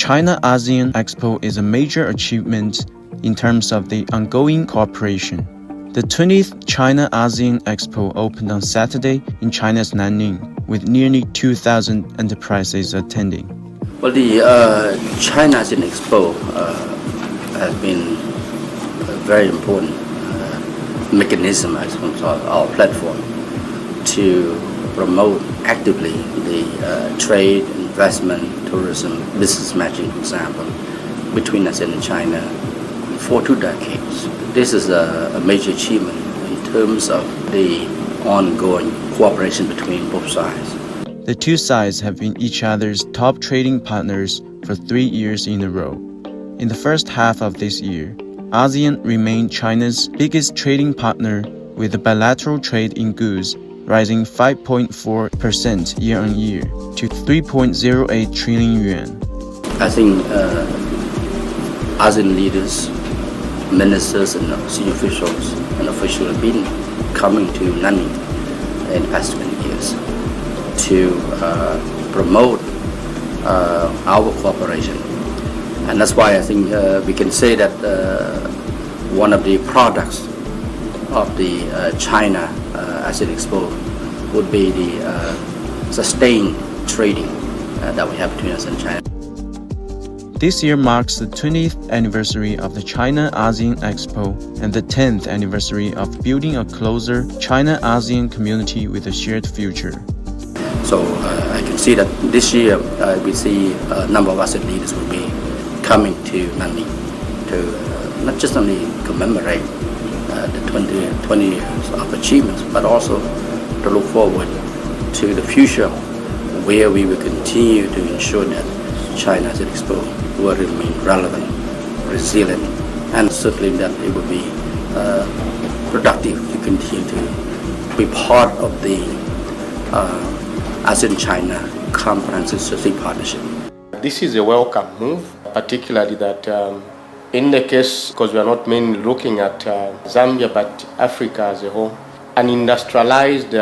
China ASEAN Expo is a major achievement in terms of the ongoing cooperation. The 20th China ASEAN Expo opened on Saturday in China's Nanning, with nearly 2,000 enterprises attending. Well, the China ASEAN Expo has been a very important mechanism, I suppose, our platform to promote actively the trade, investment, tourism, business matching, for example, between ASEAN and China for 2 decades. This is a major achievement in terms of the ongoing cooperation between both sides. The two sides have been each other's top trading partners for 3 years in a row. In the first half of this year, ASEAN remained China's biggest trading partner, with the bilateral trade in goods rising 5.4% year-on-year to 3.08 trillion yuan. I think ASEAN leaders, ministers and senior officials have been coming to Nanning in the past 20 years to promote our cooperation. And that's why I think we can say that one of the products of the China ASEAN Expo would be the sustained trading that we have between us and China. This year marks the 20th anniversary of the China ASEAN Expo and the 10th anniversary of building a closer China-ASEAN community with a shared future. So I can see that this year we see a number of ASEAN leaders will be coming to Nanning to not just only commemorate the 20 years of achievements, but also to look forward to the future where we will continue to ensure that China ASEAN Expo will remain relevant, resilient, and certainly that it will be productive to continue to be part of the ASEAN-China Comprehensive Strategic Partnership. This is a welcome move, particularly that in the case, because we are not mainly looking at Zambia, but Africa as a whole, an industrialized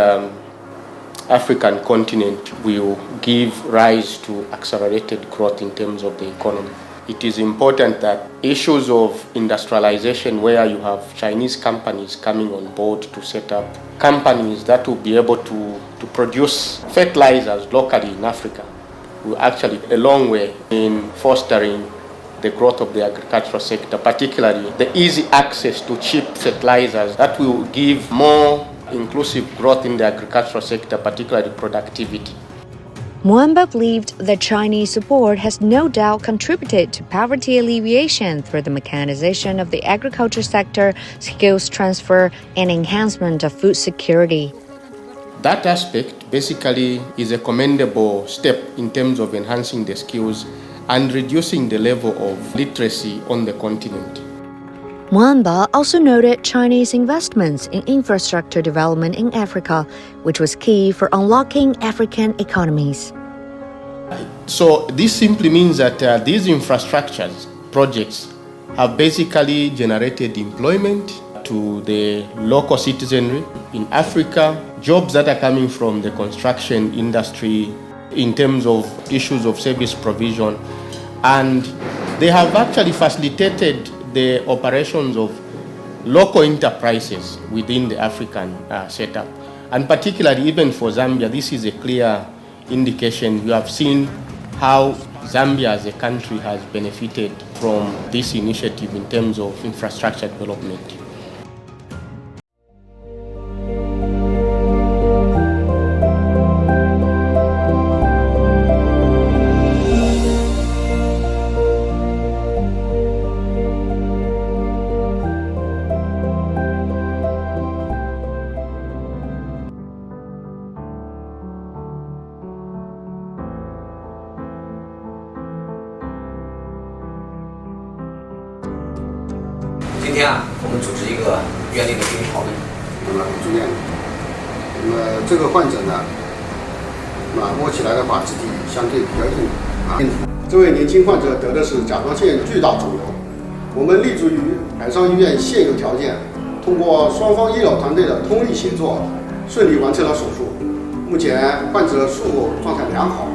African continent will give rise to accelerated growth in terms of the economy. It is important that issues of industrialization, where you have Chinese companies coming on board to set up companies that will be able to produce fertilizers locally in Africa, will actually a long way in fostering the growth of the agricultural sector, particularly the easy access to cheap fertilizers that will give more inclusive growth in the agricultural sector, particularly productivity. Mwamba believed that Chinese support has no doubt contributed to poverty alleviation through the mechanization of the agriculture sector, skills transfer, and enhancement of food security. That aspect basically is a commendable step in terms of enhancing the skills and reducing the level of literacy on the continent. Mwamba also noted Chinese investments in infrastructure development in Africa, which was key for unlocking African economies. So this simply means that these infrastructures projects have basically generated employment to the local citizenry in Africa, jobs that are coming from the construction industry in terms of issues of service provision, and they have actually facilitated the operations of local enterprises within the African setup. And particularly even for Zambia, this is a clear indication. You have seen how Zambia as a country has benefited from this initiative in terms of infrastructure development.今天我们组织一个院内的会议讨论。住院，那么这个患者呢，摸起来的话，肢体相对比较硬这位年轻患者得的是甲状腺巨大肿瘤。我们立足于海上医院现有条件，通过双方医疗团队的通力协作，顺利完成了手术。目前患者术后状态良好。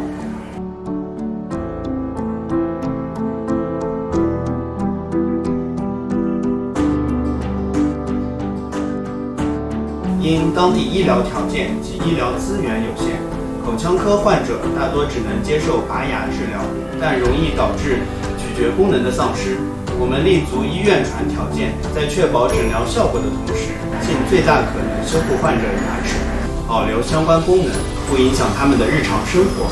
因当地医疗条件及医疗资源有限，口腔科患者大多只能接受拔牙治疗，但容易导致咀嚼功能的丧失。我们立足医院传条件，在确保诊疗效果的同时，尽最大可能修复患者牙齿，保留相关功能，不影响他们的日常生活。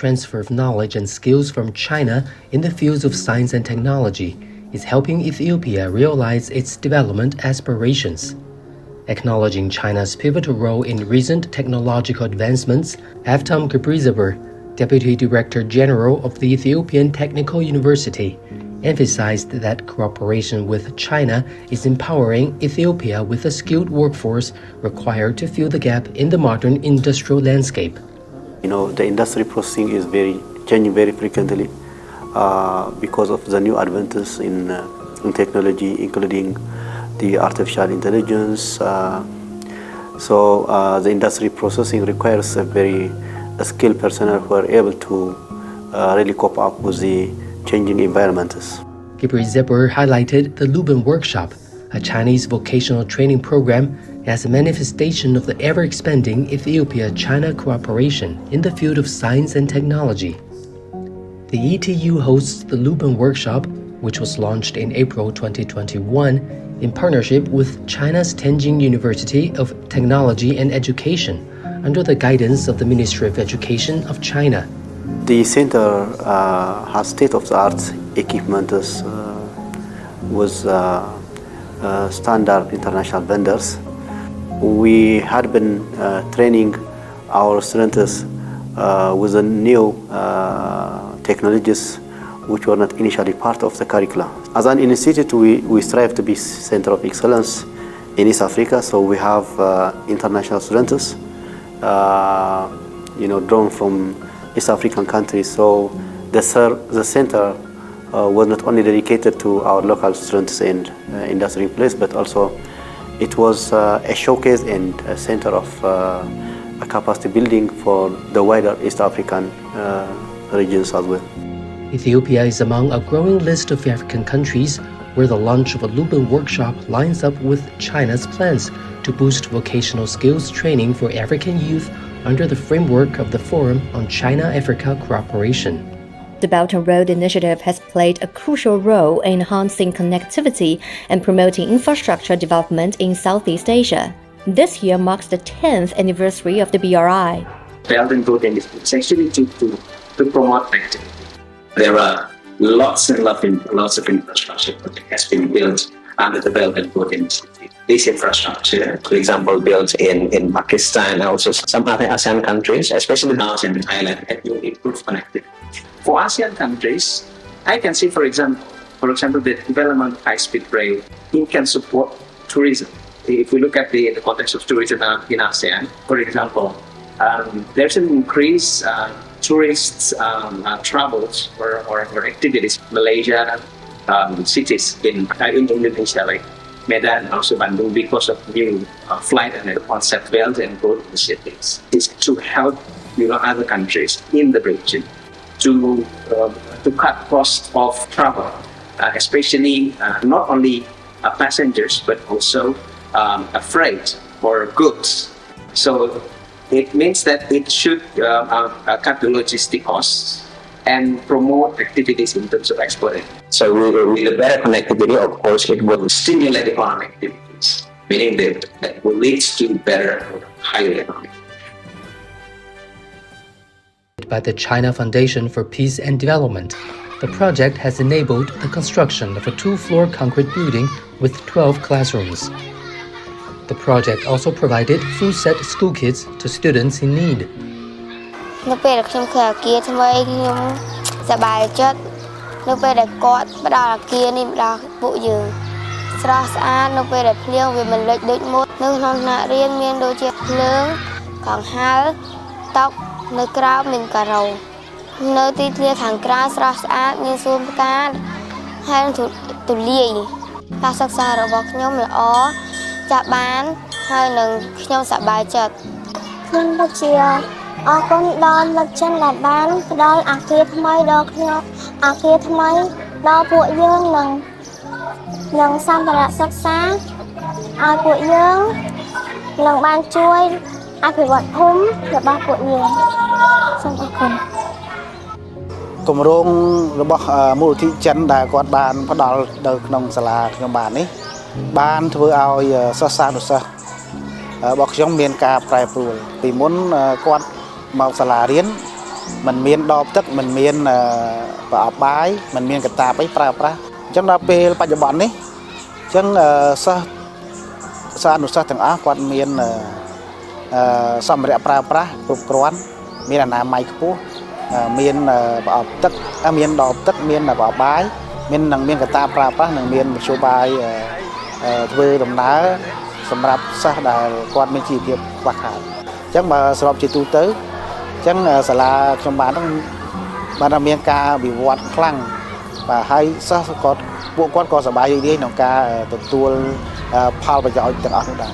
Transfer of knowledge and skills from China in the fields of science and technology is helping Ethiopia realize its development aspirations. Acknowledging China's pivotal role in recent technological advancements, Avtam Gebreziber, Deputy Director General of the Ethiopian Technical University, emphasized that cooperation with China is empowering Ethiopia with a skilled workforce required to fill the gap in the modern industrial landscape. The industry processing is changing very frequently because of the new advances in technology, including the artificial intelligence. So the industry processing requires a very skilled personnel who are able to really cope up with the changing environments. Gebreziber highlighted the Luban Workshop, a Chinese vocational training program, as a manifestation of the ever-expanding Ethiopia-China cooperation in the field of science and technology. The ETU hosts the Luban Workshop, which was launched in April 2021 in partnership with China's Tianjin University of Technology and Education under the guidance of the Ministry of Education of China. The center has state-of-the-art equipment with standard international vendors. We had been training our students with the new technologies which were not initially part of the curricula. As an institute, we strive to be center of excellence in East Africa, so we have international students, drawn from East African countries. So the center was not only dedicated to our local students and industry place, but also it was a showcase and a center of a capacity building for the wider East African regions as well. Ethiopia is among a growing list of African countries where the launch of a Luban Workshop lines up with China's plans to boost vocational skills training for African youth under the framework of the Forum on China-Africa Cooperation. The Belt and Road Initiative has played a crucial role in enhancing connectivity and promoting infrastructure development in Southeast Asia. This year marks the 10th anniversary of the BRI. Belt and Road Initiative is actually to promote connectivity. There are lots of infrastructure that has been built under the Belt and Road Initiative. This infrastructure, for example, built in Pakistan, also some other ASEAN countries, especially Laos and Thailand, have improved connectivity. For ASEAN countries, I can see, for example, the development of high-speed rail, it can support tourism. If we look at the context of tourism in ASEAN, for example, there's an increased tourists travels or activities. Malaysia cities in Indonesia like Medan and also Bandung because of new flight and concept Belt and Road initiatives. It's to help other countries in the region to cut costs of travel, especially not only passengers but also freight or goods. So it means that it should cut the logistic costs and promote activities in terms of exporting. So with a better connectivity, of course, it will stimulate economic activities, meaning that will lead to better, higher economic. By the China Foundation for Peace and Development, the project has enabled the construction of a 2-floor concrete building with 12 classrooms. The project also provided full-set school kits to students in need. នៅពេលដែលខ្ញុំឃើញអគារថ្មីខ្ញុំសប្បាយចិត្តនៅពេលដែលគាត់ផ្ដល់អគារនេះដល់ពួកយើងស្រស់ស្អាតនៅពេលដែលភ្លៀងវាមិនលិចដូចមុននៅក្នុងថ្នាក់រៀនមានដូចជាភ្លើងកង្ហារតុនៅក្រៅមានការ៉ូនៅទីធ្លាខាងក្រៅស្រស់ស្អាតមានសួនផ្កាហើយទូលាយការសិក្សារបស់ខ្ញុំល្អចាប់បានហើយនឹងខ្ញុំសប្បាយចិត្តខ្ញុំពិតជាអរគុណដល់លោកចិនដែលបានផ្ដល់អគារថ្មីដល់ខ្ញុំអគារថ្មីដល់ពួកយើងនិងសម្ភារៈសិក្សាឲ្យពួកយើងនឹងបានជួយអភិវឌ្ឍភូមិរបស់ពួកយើងសូមអរគុណ គម្រោងរបស់មូលនិធិចិនដែលគាត់បានផ្ដល់នៅក្នុងសាលាខ្ញុំបាននេះបានធ្វើឲ្យសិស្សានុសិស្សរបស់ខ្ញុំមានការប្រែប្រួលពីមុនគាត់មកសាលារៀនមិនមានដបទឹកមិនមានប្រអប់បាយមិនមានកតាបអីប្រើប្រាស់អញ្ចឹងដល់ពេលបច្ចុប្បន្ននេះអញ្ចឹងសិស្សអនុសិស្សទាំងអស់គាត់មានសម្ភារៈប្រើប្រាស់គ្រប់គ្រាន់មានអនាម័យខ្ពស់មានប្រអប់ទឹកមានដបទឹកមានប្រអប់បាយមានកតាប្រើប្រាស់និងមានមធ្យោបាយធ្វើដំណើរសម្រាប់សិស្សដែលគាត់មានជីវភាពខ្វះខាតអញ្ចឹងបើសរុបជាទូទៅអញ្ចឹងសាលាខ្ញុំបានមានការវិវត្តខ្លាំងបាទហើយសិស្សគាត់ពួកគាត់ក៏សប្បាយរីករាយក្នុងការទទួលផលប្រយោជន៍ទាំងអស់នោះដែរ